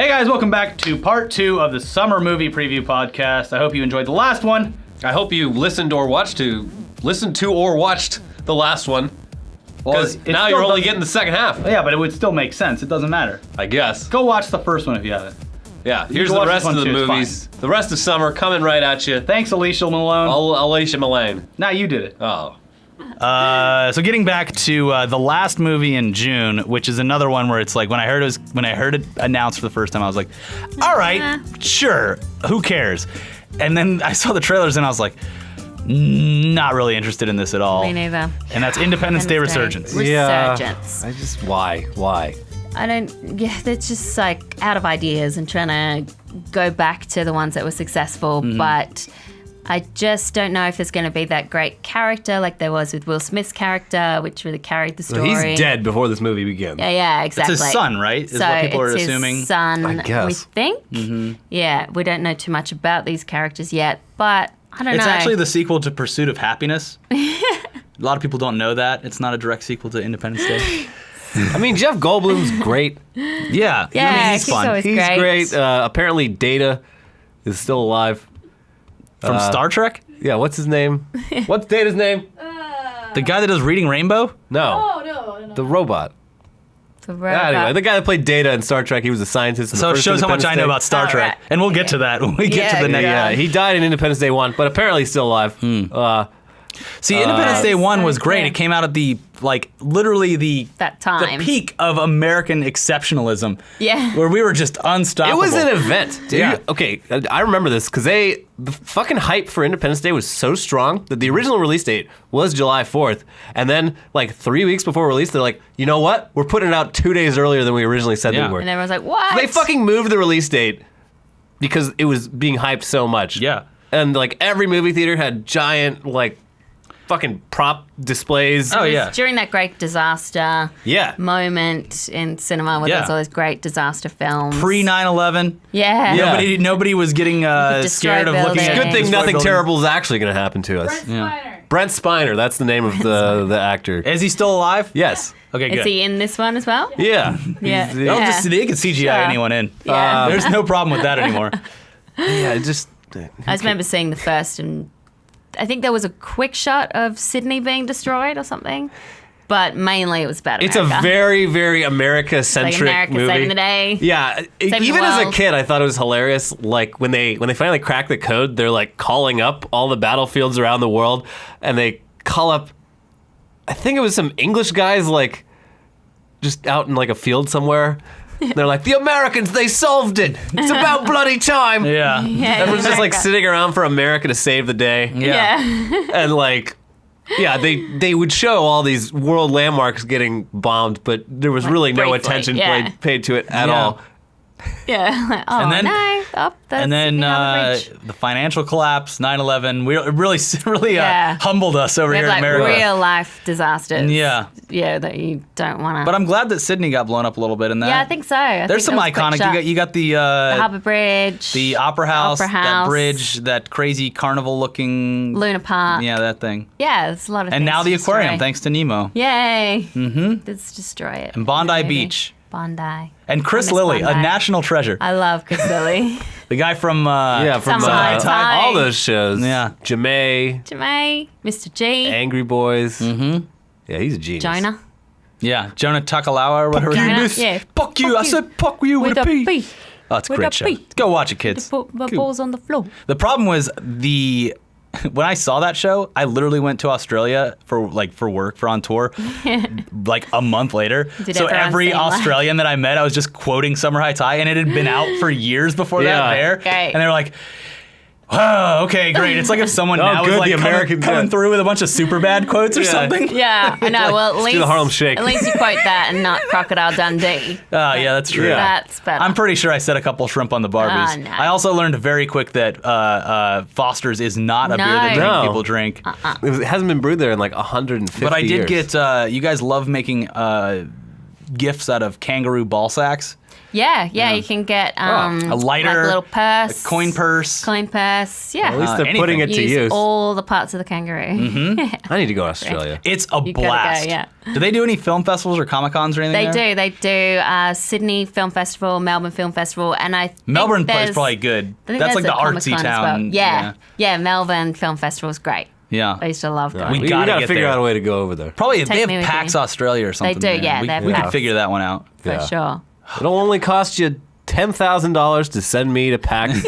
Hey guys, welcome back to part 2 of the summer movie preview podcast. I hope you enjoyed the last one. I hope you listened to or watched the last one. Because now you're only getting the second half. Yeah, but it would still make sense. It doesn't matter. I guess. Go watch the first one if you haven't. Yeah, here's the rest of the movies. The rest of summer coming right at you. Thanks, Alicia Malone. Alicia Malone. Nah, you did it. Oh. So getting back to the last movie in June, which is another one where it's like when I heard it announced for the first time, I was like, all right, sure, who cares? And then I saw the trailers and I was like, not really interested in this at all. Me neither. And that's Independence Day Resurgence. Resurgence. I just why? I don't. Yeah, it's just like out of ideas and trying to go back to the ones that were successful, but I just don't know if there's going to be that great character like there was with Will Smith's character, which really carried the story. He's dead before this movie begins. Yeah, exactly. It's his son, right? Is so what people are it's assuming. His son, I guess. we think. Yeah, we don't know too much about these characters yet, but I don't know. It's actually the sequel to Pursuit of Happiness. A lot of people don't know that. It's not a direct sequel to Independence Day. I mean, Jeff Goldblum's great. Yeah. Yeah, I mean, he's fun. always He's great. Apparently, Data is still alive. From Star Trek? Yeah, what's his name? What's Data's name? The guy that does Reading Rainbow? No. No. The robot. The robot. Anyway, the guy that played Data in Star Trek, he was a scientist. In So the it first shows how much I know about Star Oh, Trek. right. And we'll get to that when we get to the next. Yeah, he died in Independence Day 1, but apparently he's still alive. See, Independence Day 1 was great. yeah. It came out at the, literally the That time. the peak of American exceptionalism. Yeah. Where we were just It unstoppable. was an event. Yeah. Okay, I remember this because the fucking hype for Independence Day was so strong that the original release date was July 4th. And then, 3 weeks before release, they're like, you know what? We're putting it out 2 days earlier than we originally said Yeah. they were. And everyone's like, what? They fucking moved the release date because it was being hyped so much. Yeah. And, every movie theater had giant, fucking prop displays. Oh, It was yeah. during that great disaster Yeah. moment in cinema where Yeah. there's all those great disaster films. Pre 9/11. Yeah. Yeah. Nobody was getting destroy scared of looking at buildings. Good thing destroyed nothing buildings. terrible is actually going to happen to us. Brent Spiner, that's the name of the actor. Is he still alive? Yes. Okay, good. Is he in this one as well? Yeah. Yeah. He's- They'll just, they can CGI Sure. anyone in. Yeah. There's no problem with that anymore. Yeah, just. I just remember seeing the first, and I think there was a quick shot of Sydney being destroyed or something, but mainly it was about It's America. a very, very America-centric America movie. saving the day. Yeah, Saving even the as a world. kid, I thought it was hilarious. When they finally crack the code, they're calling up all the battlefields around the world, and they call up. I think it was some English guys just out in a field somewhere. They're like, the Americans, they solved it. It's about bloody time. Yeah. Yeah, Everyone's just America. sitting around for America to save the day. Yeah. And they would show all these world landmarks getting bombed, but there was really no briefly, attention yeah. paid to it at Yeah. all. Yeah. Oh, And then- no. Oh, that's And then Sydney on the bridge. the financial collapse, 9/11, it really Yeah. humbled us over We here have in America. real life disasters. Yeah. Yeah, that you don't want to. But I'm glad that Sydney got blown up a little bit in that. Yeah, I think so. There's some iconic. You got the Harbour Bridge, the Opera House, Opera that House. bridge, that crazy carnival-looking. Luna Park. Yeah, that thing. Yeah, there's a lot of And things now to the aquarium, destroy. thanks to Nemo. Yay. Mm-hmm. Let's destroy it. And Bondi Maybe. Beach. Bondi. And Chris miss Lilly, a Bondi. national treasure. I love Chris Lilly. The guy from From Summer High Tide. all those shows. Yeah. Jamae, Jermaine, Mr. G, Angry Boys. Mm-hmm. Yeah, he's a genius. Jonah. Yeah, Jonah Takalawa or whatever. Jonah, his name is. yeah. Fuck you. I said fuck you with a P. P. Oh, it's a With great a show. P. Go watch it, kids. The balls on the floor. The problem was when I saw that show, I literally went to Australia for work, for on tour, a month later. Did So everyone every sing live? Australian that I met, I was just quoting Summer High Tide, and it had been out for years before Yeah. that there. Great. And they were like, oh, okay, great. It's like if someone now good, was the coming Americans, coming yeah. through with a bunch of super bad quotes or something. Yeah, I know. Well, at least do the Harlem Shake. At least you quote that and not Crocodile Dundee. Oh, yeah, that's true. Yeah. That's better. I'm pretty sure I said a couple shrimp on the Barbies. Ah, no. I also learned very quick that Foster's is not a beer that No. people drink. It hasn't been brewed there in 150 But I did years. get, you guys love making gifts out of kangaroo ball sacks. Yeah, you can get a lighter, like a little purse, a coin purse. Yeah, At least they're anything. putting it to use use. all the parts of the kangaroo. I need to go to Australia. It's a You gotta blast. go, yeah. Do they do any film festivals or Comic Cons or anything? They do Sydney Film Festival, Melbourne Film Festival, and I think Melbourne plays there's- probably good. I think That's like there's the a artsy Comic-Con as well. town. Yeah, Melbourne Film Festival is great. Yeah. I used to love going. We We gotta gotta get figure there. out a way to go over there. Probably Take they me have with PAX you. Australia or something. do, there. yeah, We they have could PAX. figure that one out. For Yeah. sure. It'll only cost you $10,000 to send me to PAX.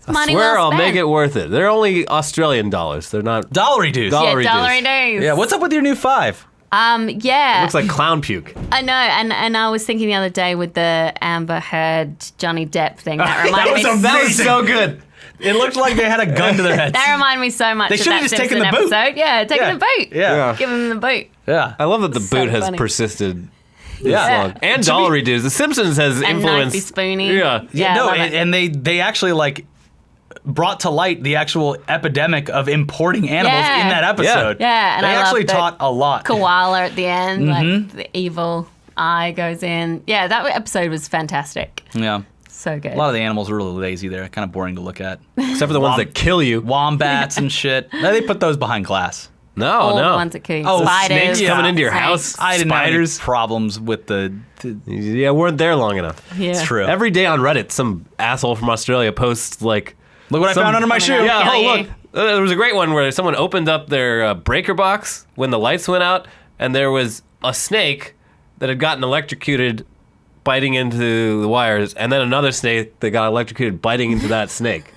I Money swear well I'll make spent. it worth it. They're only Australian dollars. They're not. Dollary dues. Dollar- Yeah, Dollary dollary dues. Yeah. What's up with your new 5? Yeah. Looks like clown puke. I know, and I was thinking the other day with the Amber Heard Johnny Depp thing. That reminded me. That was so good. It looked like they had a gun to their heads. That reminded me so much They of should've that just taken Simpson the boot. episode. Yeah, taking the boot. Yeah. Give him the boot. Yeah. I love that the So boot has funny. persisted this Yeah. long. And dollary dues. The Simpsons has And influenced. knifey spoony. Yeah. Yeah, no, I love it. and they actually like brought to light the actual epidemic of importing animals Yeah. in that episode. Yeah, and they I love actually the taught a lot. Koala at the end, Mm-hmm. like the evil eye goes in. Yeah, that episode was fantastic. Yeah. So good. A lot of the animals were really lazy there, kind of boring to look at. Except for the ones that kill you. Wombats and shit. No, they put those behind glass. No, All no. the ones that kill you. Oh, Spiders. snakes Snakes coming into your Snakes. house. I didn't have any Spiders. problems with the Yeah, weren't there long enough. Yeah. It's true. Every day on Reddit, some asshole from Australia posts like, Look what I found under my Coming shoe. out. yeah, Kill oh you. look, there was a great one where someone opened up their breaker box when the lights went out, and there was a snake that had gotten electrocuted, biting into the wires, and then another snake that got electrocuted, biting into that snake.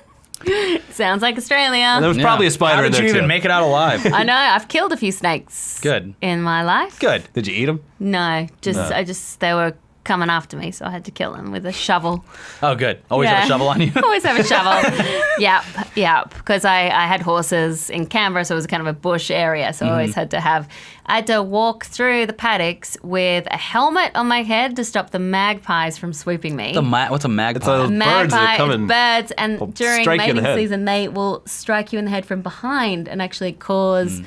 Sounds like And there Australia. was probably a spider How in did there you even too. make it out alive? I know. I've killed a few snakes. Good. In my life. Good. Did you eat them? No, they were coming after me, so I had to kill them with a shovel. Oh, good. Always have a Yeah. shovel on you. Always have a shovel. Yep. Because I had horses in Canberra, so it was kind of a bush area. So I always Mm-hmm. I had to walk through the paddocks with a helmet on my head to stop the magpies from swooping me. What's a magpie? It's a- birds that Magpie, come and birds, and will during strike you in the mating head. season, they will strike you in the head from behind and actually cause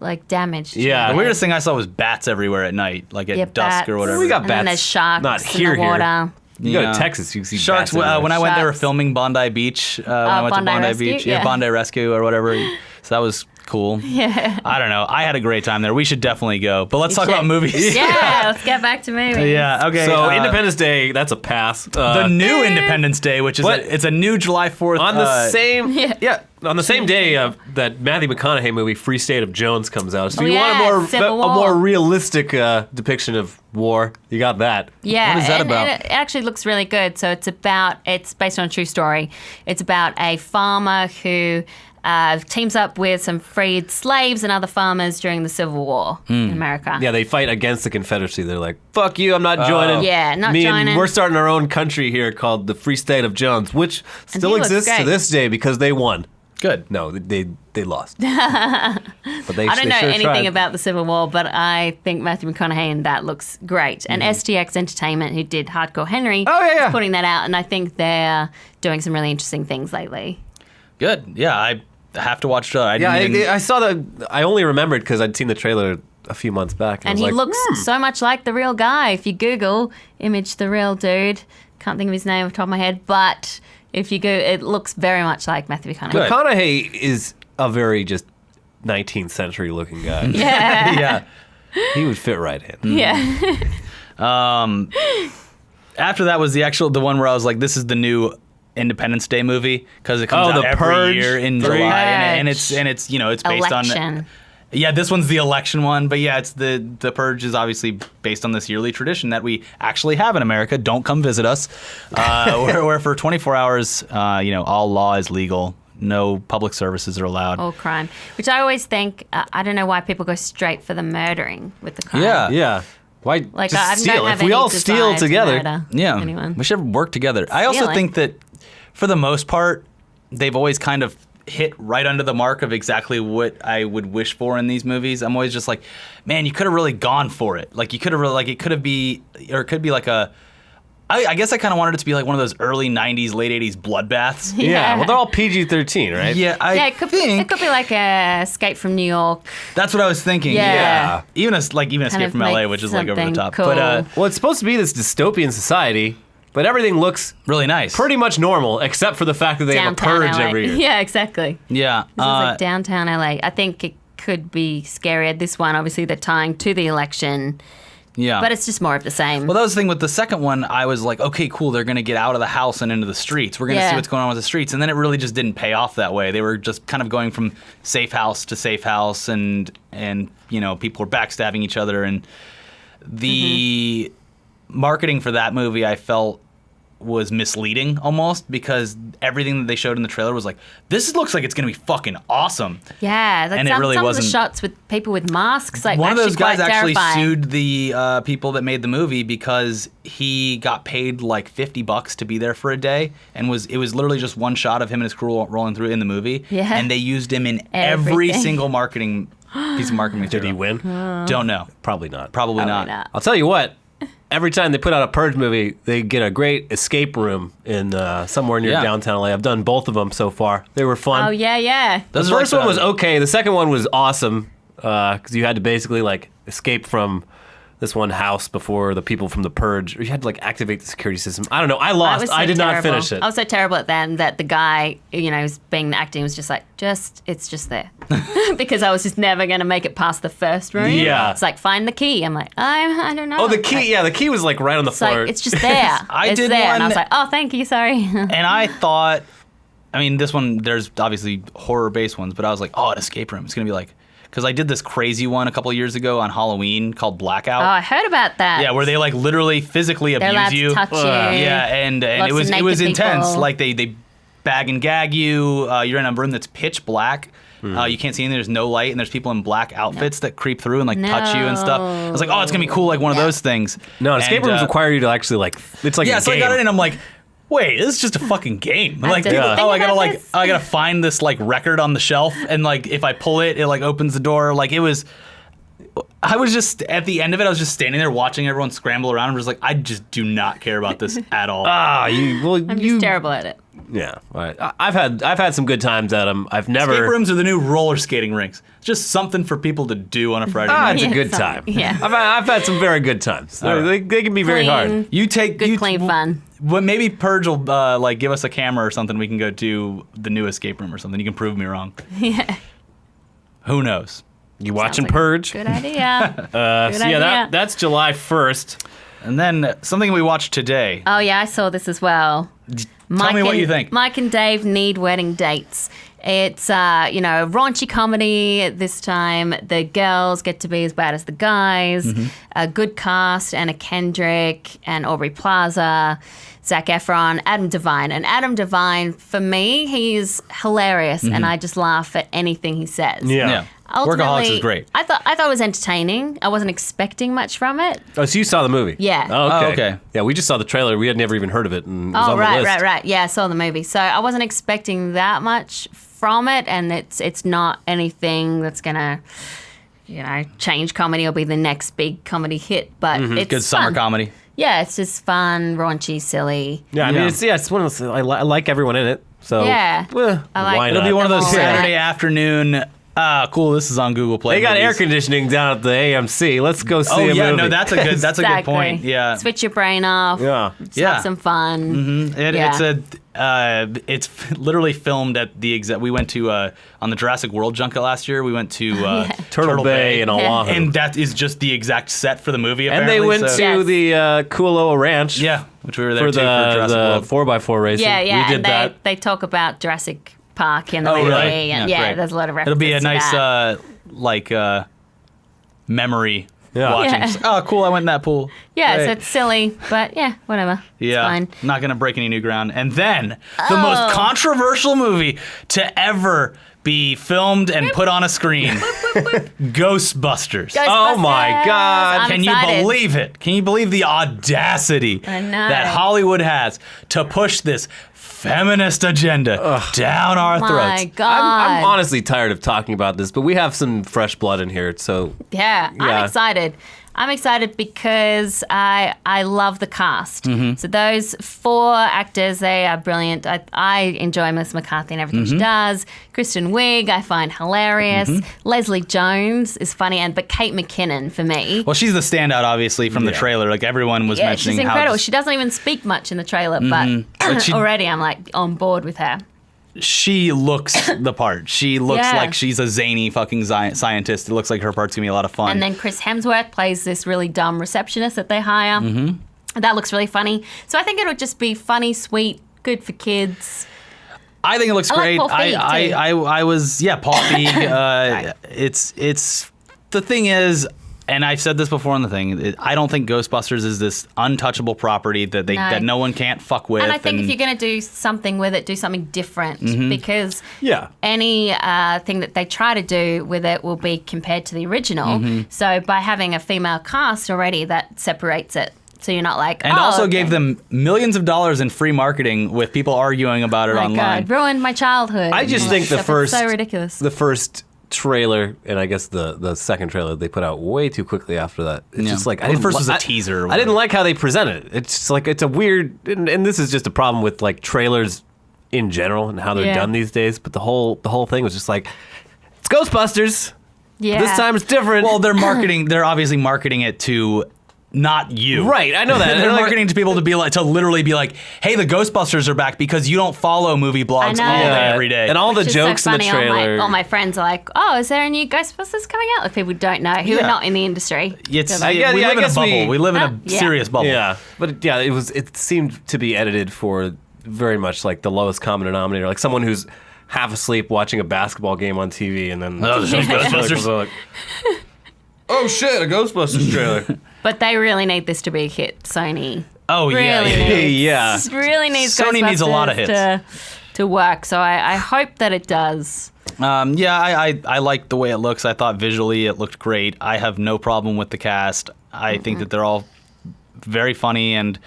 like damage. To Yeah. your The head. weirdest thing I saw was bats everywhere at night, like at Yeah, dusk or bats. whatever. We got And then bats. there's sharks Not in here. the water. You go Yeah. to Texas, you can see Sharks. bats everywhere. When I went, they were Sharks. filming Bondi Beach. When I went Bondi to Bondi Rescue? Beach, Yeah. Bondi Rescue or whatever. So that was cool. Yeah. I don't know. I had a great time there. We should definitely go. But let's You talk should. about movies. Yeah, let's get back to movies. Yeah. Okay. So Independence Day, that's a pass. the new Independence Day, which is What? it's a new July 4th. on the same Yeah. on the same day that Matthew McConaughey movie Free State of Jones comes out. So Oh, if you yeah, want Civil a War. more realistic depiction of war, you got that. Yeah, What is that and about? it actually looks really good. So it's based on a true story. It's about a farmer who teams up with some freed slaves and other farmers during the Civil War in America. Yeah, they fight against the Confederacy. They're like, "Fuck you, I'm not joining." Yeah, not Me and joining. we're starting our own country here called the Free State of Jones, which still he looks exists to great. this day because they won. Good. No, they lost. But they, I don't they know sure anything tried. about the Civil War, but I think Matthew McConaughey in that looks great. And STX Entertainment, who did Hardcore Henry, Oh, yeah. is putting that out, and I think they're doing some really interesting things lately. Good. Yeah, I have to watch. I Yeah, didn't even- I saw the. I only remembered because I'd seen the trailer a few months back, And I he was like, looks so much like the real guy. If you Google image the real dude, can't think of his name off the top of my head, but if you go, it looks very much like Matthew McConaughey. Good. McConaughey is a very just 19th century looking guy. Yeah. yeah. He would fit right in. Yeah. After that was the one where I was like, this is the new Independence Day movie because it comes Oh, out the every Purge? year in Purge. July, and it's it's based Election. on. Yeah, this one's the election one, but yeah, it's the Purge is obviously based on this yearly tradition that we actually have in America. Don't come visit us, where for 24 hours, all law is legal. No public services are allowed. All crime. Which I always think, I don't know why people go straight for the murdering with the crime. Yeah. Yeah. Why Like, just I steal? don't have If we any all desire steal to together, murder Yeah, anyone. we should work together. I also Stealing. think that, for the most part, they've always kind of hit right under the mark of exactly what I would wish for in these movies. I'm always just like, man, you could have really gone for it. Like, you could have really, like, it could be like a. I guess I kind of wanted it to be like one of those early '90s, late '80s bloodbaths. yeah. Well, they're all PG-13, right? Yeah, Yeah, it could be like a Escape from New York. That's what I was thinking. Yeah. Even Escape of from LA, make which is like over the something top. cool. But Well, it's supposed to be this dystopian society, But everything looks Really nice. pretty much normal, except for the fact that they have a Downtown purge LA. every year. Yeah, exactly. Yeah. This is like downtown LA. I think it could be scarier. This one, obviously, they're tying to the election, yeah. but it's just more of the same. Well, that was the thing with the second one. I was like, okay, cool. They're going to get out of the house and into the streets. We're going to see what's going on with the streets. And then it really just didn't pay off that way. They were just kind of going from safe house to safe house, and you know, people were backstabbing each other. And the marketing for that movie, I felt, was misleading almost, because everything that they showed in the trailer was like, this looks like it's going to be fucking awesome. Yeah, like And it really some of wasn't. the shots with people with masks, like One of those guys quite actually terrifying. sued the people that made the movie because he got paid like $50 to be there for a day, and it was literally just one shot of him and his crew rolling through in the movie. Yeah. And they used him in every Everything. single marketing piece of marketing Did he material. win? Don't know. Probably not. Probably not. not. I'll tell you what. Every time they put out a Purge movie, they get a great escape room in somewhere near Yeah. downtown LA. I've done both of them so far. They were fun. Oh, yeah. The Those are first like one was okay. The second one was awesome because you had to basically like escape from this one house before the people from the Purge. Or you had to like activate the security system. I don't know. I That lost. was so I did not terrible. finish it. I was so terrible at that, and that the guy, you know, who's being acting was just like, it's just there. Because I was just never going to make it past the first room. Yeah. It's like, find the key. I'm like, I don't know. Oh, the key. Like, Yeah, the key was like right on the It's floor. like, it's just there. I it's did there. And I one- was like, oh, thank you, sorry. And I thought, I mean, this one, there's obviously horror-based ones, but I was like, oh, an escape room. It's going to be like, because I did this crazy one a couple of years ago on Halloween called Blackout. Oh, I heard about that. Yeah, where they like literally physically They're allowed abuse you. to touch you. Yeah, and Lots it was of naked intense. people. Like they bag and gag you. You're in a room that's pitch black. You can't see anything. There's no light, and there's people in black outfits that creep through and like touch you and stuff. I was like, oh, it's gonna be cool, like one of those things. no, escape And, rooms require you to actually like. It's like Yeah, a so I game. got in and I'm like, wait, this is just a fucking game. Like, didn't think I gotta about like, this. I gotta find this like record on the shelf, and like if I pull it, it like opens the door. Like it was. I was just at the end of it. I was just standing there watching everyone scramble around. I'm just like, I just do not care about this at all. I'm just terrible at it. Yeah, I've had some good times at them. I've never. Escape rooms are the new roller skating rinks. It's just something for people to do on a Friday night. It's a Yeah, good something. time. Yeah. I've had some very good times. All right. They can be very hard. Clean. You take Good, clean fun. Well, maybe Purge will like give us a camera or something. We can go do the new escape room or something. You can prove me wrong. Yeah. Who knows? You watching Sounds like Purge? Good idea. So yeah, idea. that's July 1st. And then something we watched today. Oh, yeah, I saw this as well. Tell me what you think. Mike and Dave need wedding dates. It's, a raunchy comedy this time. The girls get to be as bad as the guys. Mm-hmm. A good cast, Anna Kendrick and Aubrey Plaza, Zac Efron, Adam Devine. And Adam Devine, for me, he's hilarious, and I just laugh at anything he says. Mm-hmm. Yeah. Workaholics Ultimately, is great. I thought it was entertaining. I wasn't expecting much from it. Oh, so you saw the movie? Yeah. Oh, okay. Oh, okay. Yeah, we just saw the trailer. We had never even heard of it, and it was Oh, on the list. right. Yeah, I saw the movie. So I wasn't expecting that much from it, and it's not anything that's gonna, change comedy or be the next big comedy hit. But it's Good summer fun. comedy. Yeah, it's just fun, raunchy, silly. Yeah, I mean, Yeah. it's one of those. I like everyone in it. So Yeah. I like why it. not? It'll be one of those Them all, right? Saturday afternoon. Cool. This is on Google Play. They got air movies. conditioning down at the AMC. Let's go see Oh a yeah, movie. no, that's a good Exactly. point. Yeah. Switch your brain off. Yeah. Just Yeah. have some fun. It's literally filmed at the exact. We went to on the Jurassic World junket last year. We went to Turtle Bay and Oahu. and that is just the exact set for the movie. And they apparently, went so- to Yes. the Kualoa Ranch. yeah, which we were there For too for Jurassic the World. 4x4 racing. Yeah, We did and that. they talk about Jurassic Park in the Oh, movie, really? and Yeah, great. there's a lot of It'll references be a to nice that. memory Yeah. watching. Yeah. Oh, cool! I went in that pool. Yeah, Great. so it's silly, but yeah, whatever. Yeah, It's fine. not gonna break any new ground. And then the most controversial movie to ever be filmed and put on a screen, Ghostbusters. Oh my Ghostbusters! God. I'm Can excited. you believe it? Can you believe the audacity I know. that Hollywood has to push this feminist agenda down our My throats? God. I'm honestly tired of talking about this, but we have some fresh blood in here, so Yeah, Yeah. I'm excited. I'm excited because I love the cast. Mm-hmm. So those 4 actors, they are brilliant. I enjoy Miss McCarthy and everything she does. Kristen Wiig, I find hilarious. Leslie Jones is funny, but Kate McKinnon for me. Well, she's the standout, obviously, from the trailer. Like, everyone was mentioning she's incredible. how... She doesn't even speak much in the trailer, but already I'm like on board with her. She looks the part. She looks Yeah. like she's a zany fucking scientist. It looks like her part's gonna be a lot of fun. And then Chris Hemsworth plays this really dumb receptionist that they hire. That looks really funny. So I think it'll just be funny, sweet, good for kids. I think it looks I like great. Paul Feig, too. I was Paul Feig. It's the thing is, and I've said this before on the thing. I don't think Ghostbusters is this untouchable property that no one can't fuck with. And I think if you're going to do something with it, do something different because any thing that they try to do with it will be compared to the original. So by having a female cast already, that separates it. So you're not like, and also gave them millions of dollars in free marketing with people arguing about it oh my online. God, ruined my childhood. I just think the first, so ridiculous. The first trailer, and I guess the second trailer they put out way too quickly after that. It's just like the first was a teaser. I didn't like how they presented it. It's just like it's a weird, and this is just a problem with like trailers in general and how they're done these days. But the whole thing was just like, it's Ghostbusters. Yeah. This time it's different. Well, they're obviously marketing it to not you. Right, I know that. They're Like, marketing to people to literally be like, hey, the Ghostbusters are back because you don't follow movie blogs I know. all day every day. And all the Which is jokes so in the funny. trailer. All my friends are like, oh, is there a new Ghostbusters coming out? Like people who don't know, who are not in the industry. we guess- live in I a guess bubble. We live in a Yeah. serious bubble. Yeah, but it seemed to be edited for very much like the lowest common denominator, like someone who's half asleep watching a basketball game on TV, and then Oh, the Ghostbusters. like, oh shit, a Ghostbusters trailer. But they really need this to be a hit, Sony. Oh, Really yeah. needs, Yeah. really needs Sony needs a lot of Ghostbusters to work. So I hope that it does. I like the way it looks. I thought visually it looked great. I have no problem with the cast. I think that they're all very funny, and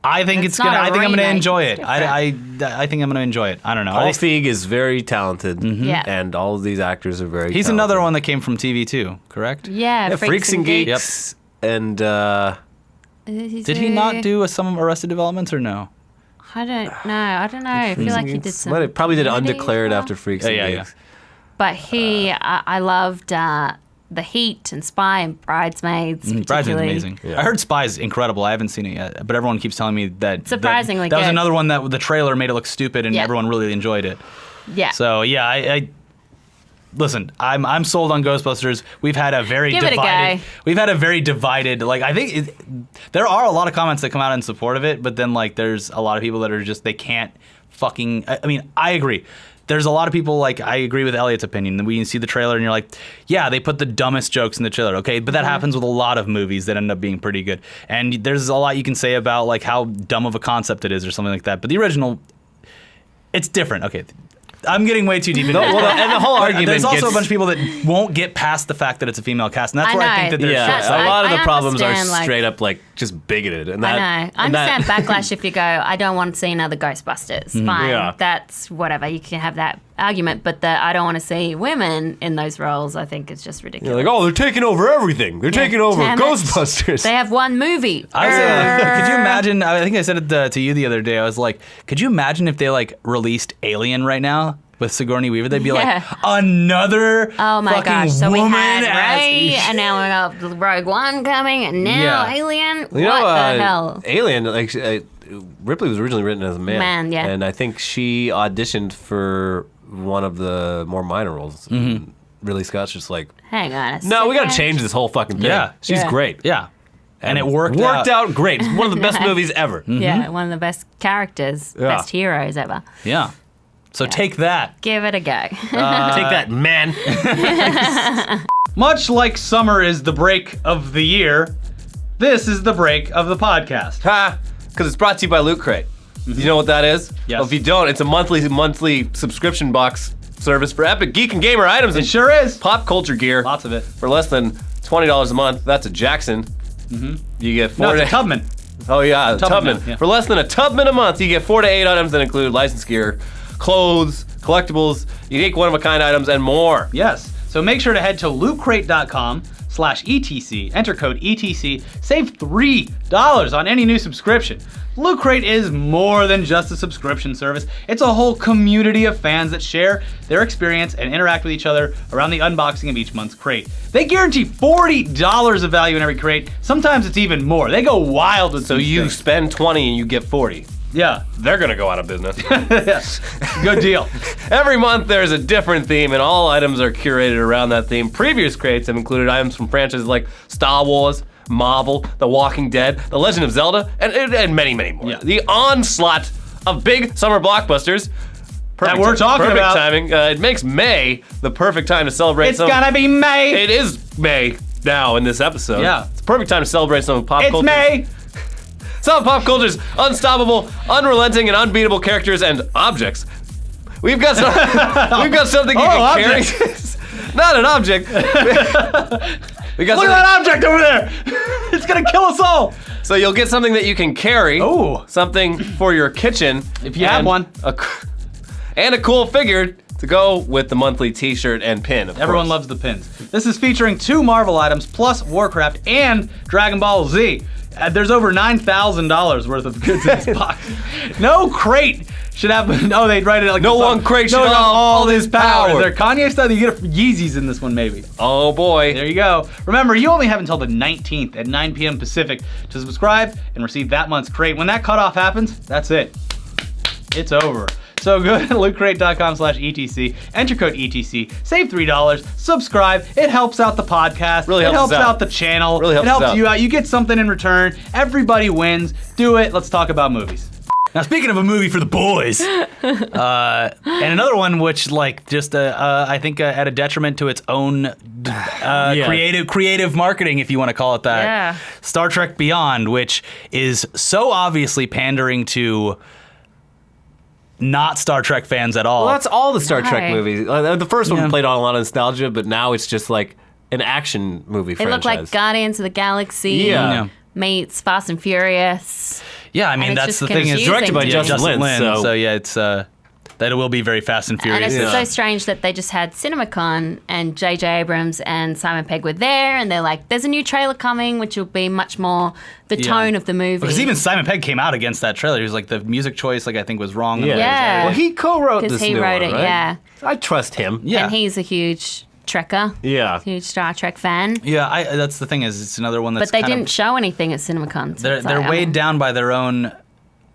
I think It's it's gonna. not a I think I'm gonna remake, enjoy it's it. I think I'm gonna enjoy it. I don't know. Paul Feig is very talented, Yeah. and all of these actors are very. He's talented. another one that came from TV too, correct? Yeah, Yeah, Freaks and Geeks, Geeks. and Did he not do some Arrested Developments or no? I don't know. I feel like he did some. Probably did comedy Undeclared as well. after Freaks Yeah, and yeah, Geeks. But I loved The Heat and Spy and Bridesmaids. Bridesmaids particularly. amazing. Yeah. I heard Spy's incredible. I haven't seen it yet, but everyone keeps telling me that Surprisingly that was good. another one that the trailer made it look stupid, and Yeah. everyone really enjoyed it. Yeah. So yeah, I listen. I'm sold on Ghostbusters. We've had a very Give it a divided. go. We've had a very divided. Like I think there are a lot of comments that come out in support of it, but then like there's a lot of people that are just they can't fucking. I mean, I agree. There's a lot of people like I agree with Elliot's opinion. When you see the trailer and you're like, yeah, they put the dumbest jokes in the trailer. Okay, but that happens with a lot of movies that end up being pretty good. And there's a lot you can say about like how dumb of a concept it is or something like that. But the original, it's different. Okay. I'm getting way too deep into it. and the whole argument There's also gets- a bunch of people that won't get past the fact that it's a female cast, and that's I where I know. think that there's Yeah, short a lot of I the problems are understand, like- straight up like just bigoted, and that I know. I and that- understand backlash if you go, I don't want to see another Ghostbusters. Fine. Yeah. That's whatever. You can have that argument. But I don't want to see women in those roles, I think it's just ridiculous. You're like, oh, they're taking over everything. They're taking over Damn it. Ghostbusters. They have one movie. could you imagine? I think I said it to you the other day. I was like, could you imagine if they like released Alien right now with Sigourney Weaver? They'd be Yeah. like another Oh my fucking gosh. So we woman had as- Ray, and now we got Rogue One coming, and now Yeah. Alien. You know, what the hell? Alien, like Ripley was originally written as a man. Man, yeah. And I think she auditioned for one of the more minor roles. Mm-hmm. Ridley Scott's just like, Hang on a no, we got to second. change this whole fucking thing. Yeah. She's Yeah. great. Yeah, and it worked out great. It's one of the best movies ever. Yeah, one of the best characters, Yeah. best heroes ever. Yeah. So take that. Give it a go. Take that, man. Much like summer is the break of the year, this is the break of the podcast. Ha! Because it's brought to you by Loot Crate. You know what that is? Yes. Well, if you don't, it's a monthly subscription box service for epic geek and gamer items It and sure is. pop culture gear. Lots of it. For less than $20 a month. That's a Jackson. You get 4 No, to it's a Tubman. Oh yeah, Tubman, Tubman. yeah. For less than a Tubman a month, you get 4 to 8 items that include licensed gear, clothes, collectibles, unique one-of-a-kind items, and more. Yes. So make sure to head to lootcrate.com lootcrate.com/ETC. Enter code ETC. Save $3 on any new subscription. Loot Crate is more than just a subscription service. It's a whole community of fans that share their experience and interact with each other around the unboxing of each month's crate. They guarantee $40 of value in every crate. Sometimes it's even more. They go wild with So these you things. spend 20 and you get 40. Yeah. They're gonna go out of business. Good deal. Every month there's a different theme, and all items are curated around that theme. Previous crates have included items from franchises like Star Wars, Marvel, The Walking Dead, The Legend of Zelda, and many, many more. Yeah. The onslaught of big summer blockbusters. That we're talking perfect about. timing. It makes May the perfect time to celebrate. It's gonna be May. It is May now in this episode. Yeah. It's a perfect time to celebrate some pop It's culture. May. Some of pop culture's unstoppable, unrelenting, and unbeatable characters and objects. We've got something you can carry. Not an object. We got Look at that object over there. It's gonna kill us all. So you'll get something that you can carry. Ooh. Something for your kitchen. If you have one. And a cool figure to go with the monthly t-shirt and pin, of Everyone course. loves the pins. This is featuring 2 Marvel items plus Warcraft and Dragon Ball Z. There's over $9,000 worth of goods in this box. No crate should have. No, they write it like No the song. one crate should No, have all this power. power. They're Kanye style. You get Yeezys in this one, maybe. Oh boy. There you go. Remember, you only have until the 19th at 9 p.m. Pacific to subscribe and receive that month's crate. When that cutoff happens, that's it. It's over. So go to lootcrate.com/ETC, enter code ETC, save $3, subscribe. It helps out the podcast. Really it helps helps us out. out the channel. Really helps it helps us out. you out. You get something in return. Everybody wins. Do it. Let's talk about movies. Now, speaking of a movie for the boys, and another one which, like, just I think at a detriment to its own creative marketing, if you want to call it that. Yeah. Star Trek Beyond, which is so obviously pandering to not Star Trek fans at all. Well, that's all the Star Trek Why? movies. The first one Yeah. played on a lot of nostalgia, but now it's just like an action movie They franchise. look like Guardians of the Galaxy Yeah. meets Fast and Furious. Yeah, I mean, And it's that's just the thing is confusing Directed by to Justin me. Lin, So yeah, it's that it will be very Fast and And Furious. it's so strange that they just had CinemaCon and J.J. Abrams and Simon Pegg were there, and they're like, "There's a new trailer coming, which will be much more the tone of the movie." Because even Simon Pegg came out against that trailer. He was like, the music choice, like I think, was wrong. Yeah. Well, he co-wrote this because he new wrote one, it, right? yeah. I trust him. Yeah. And he's a huge Trekker, Yeah. huge Star Trek fan. Yeah, that's the thing is it's another one that's But they kind didn't of, show anything at CinemaCon. So they're it's like, they're I weighed mean, down by their own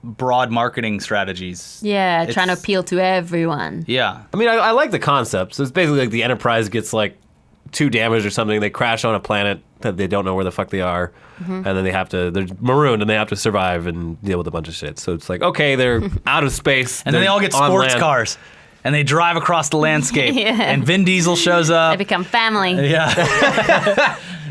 broad marketing strategies. Yeah, trying to It's- appeal to everyone. Yeah. I mean, I like the concept. So it's basically like the Enterprise gets like too damaged or something. They crash on a planet that they don't know where the fuck they are. And then they're marooned and they have to survive and deal with a bunch of shit. So it's like, okay, they're out of space. And then they all get on sports land. cars. And they drive across the landscape. Yeah. And Vin Diesel shows They up. become family. Yeah.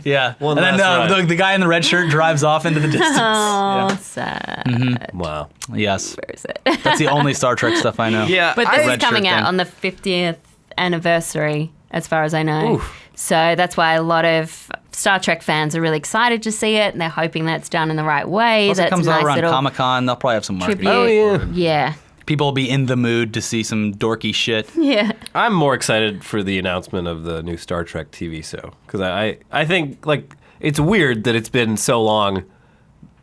Yeah. One and then last ride. the guy in the red shirt drives off into the distance. Oh, sad. Wow. Yes. Where is it? That's the only Star Trek stuff I know. Yeah. But I- this Red is coming shirt out thing. on the 50th anniversary, as far as I know. So that's why a lot of Star Trek fans are really excited to see it, and they're hoping that it's done in the right way. Plus, it That's comes a nice out around little Comic-Con. They'll probably have some marketing. tribute. Oh, yeah. Yeah. People will be in the mood to see some dorky shit. Yeah. I'm more excited for the announcement of the new Star Trek TV show because I think like it's weird that it's been so long.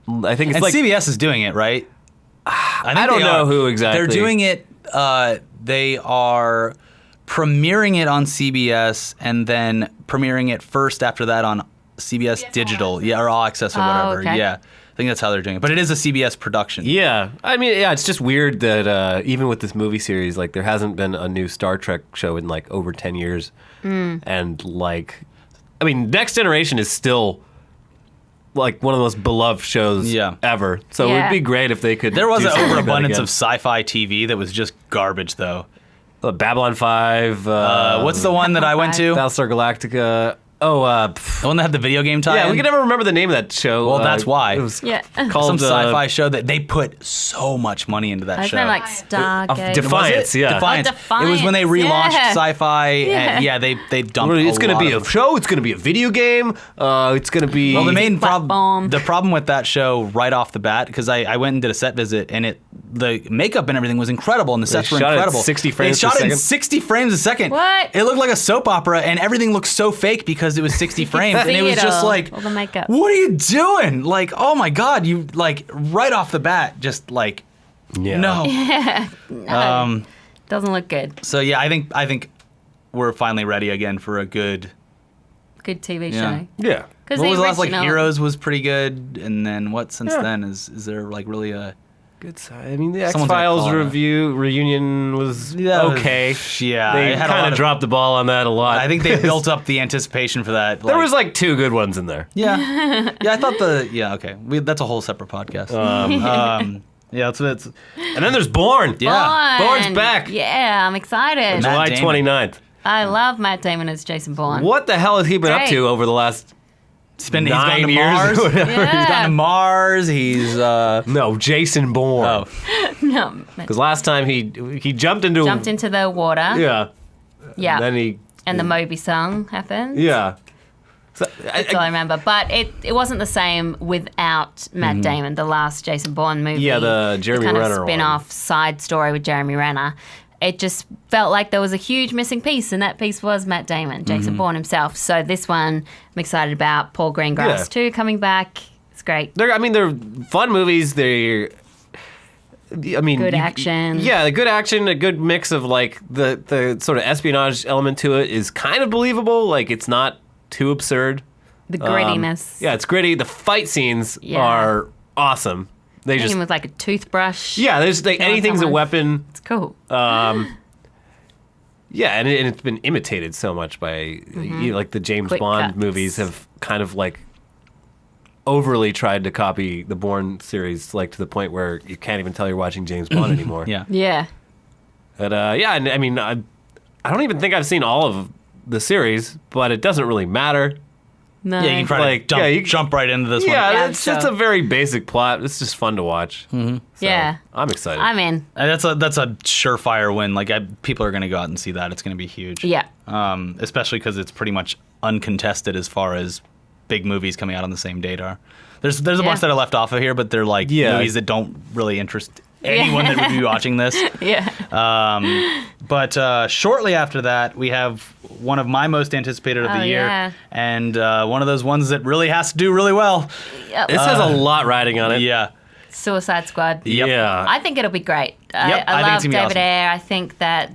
I think it's And like CBS is doing it, right? I don't they know are. who exactly. They're doing it. They are premiering it on CBS and then premiering it first after that on CBS Digital. Yeah, or All Access or whatever. okay. Yeah. I think that's how they're doing it. But it is a CBS production. Yeah, I mean, yeah, it's just weird that even with this movie series, like there hasn't been a new Star Trek show in like over 10 years, and like, I mean, Next Generation is still like one of the most beloved shows ever. So it Yeah. would be great if they could. There was do an something like that overabundance again. of sci-fi TV that was just garbage, though. Babylon 5. What's the one that I went to? Battlestar Galactica. Oh, The one that had the video game tie-in? yeah, we can never remember the name of that show. Well, that's why. It was Yeah. called Some sci-fi show that they put so much money into that Isn't show. it like Stargate? Defiance, yeah. Defiance. Oh, It was when they Defiance, relaunched yeah. sci-fi, and yeah, they dumped. It's going to be a show. It's going to be a video game. It's going to be. Well, the main problem, Platform. the problem with that show right off the bat, because I went and did a set visit, and the makeup and everything was incredible, and the sets were shot it at incredible. 60 frames They shot per it in second? 60 frames a second. What? It looked like a soap opera, and everything looked so fake because it was 60 frames, and it was just like, all the makeup. what are you doing? Like, oh my god, you like right off the bat, just like, Yeah. no. Doesn't look good. So yeah, I think we're finally ready again for a good. Good TV Yeah. show. Yeah. Because What the was the last like original- Heroes was pretty good, and then what since Yeah. then is there like really a Good side. I mean, the X Someone's gonna Files call it. reunion was That was- okay. yeah, They it had a kind lot of of- dropped the ball on that a lot. I think they built up the anticipation for that. there was like 2 good ones in there. yeah, I thought okay. That's a whole separate podcast. Yeah, it's And then there's Bourne. Yeah. Bourne's back. Yeah, I'm excited. Matt July Damon. 29th. I love Matt Damon as Jason Bourne. What the hell has he been up Great. to over the last he's gone 9 to years? Mars. or whatever? He's gone Yeah. to Mars. He's No, Jason Bourne. oh No, Because last time he jumped into jumped into the water. Yeah. Yeah. Then he And the Moby song happened. yeah. So, That's all I remember. But it wasn't the same without Matt Damon, the last Jason Bourne movie. Yeah, the Jeremy kind Renner of spin-off side story with Jeremy Renner. It just felt like there was a huge missing piece, and that piece was Matt Damon, Jason Bourne himself. So this one I'm excited about. Paul Greengrass Yeah. too coming back. It's great. they're fun movies. Good Action. Yeah, the good action, a good mix of like the sort of espionage element to it is kind of believable. Like it's not too absurd. The grittiness. Yeah, it's gritty. The fight scenes Yeah. are awesome. They Him just with like a toothbrush. yeah, there's like killing anything's someone. a weapon. It's cool. Yeah, and it's been imitated so much by like the James Quick Bond cuts. movies have kind of like overly tried to copy the Bourne series, like to the point where you can't even tell you're watching James Bond anymore. yeah. Yeah. But yeah, and I mean, I don't even think I've seen all of the series, but it doesn't really matter. No. Yeah, you can try Like, to jump, yeah, you- jump right into this Yeah, one. Yeah, it's sure. just a very basic plot. It's just fun to watch. Mm-hmm. So, Yeah. I'm excited. I'm in. And that's a surefire win. Like people are going to go out and see that. It's going to be huge. Yeah. Especially because it's pretty much uncontested as far as big movies coming out on the same date are. There's a Yeah. bunch that are left off of here, but they're like Yeah. movies that don't really interest anyone that would be watching this. Yeah. But shortly after that, we have one of my most anticipated of Oh, the year, yeah. and one of those ones that really has to do really well. Yep. this has a lot riding on it. Yeah. Suicide Squad. Yep. Yeah. I think it'll be great. Yep, I think I love it's gonna be David awesome. Ayer. I think that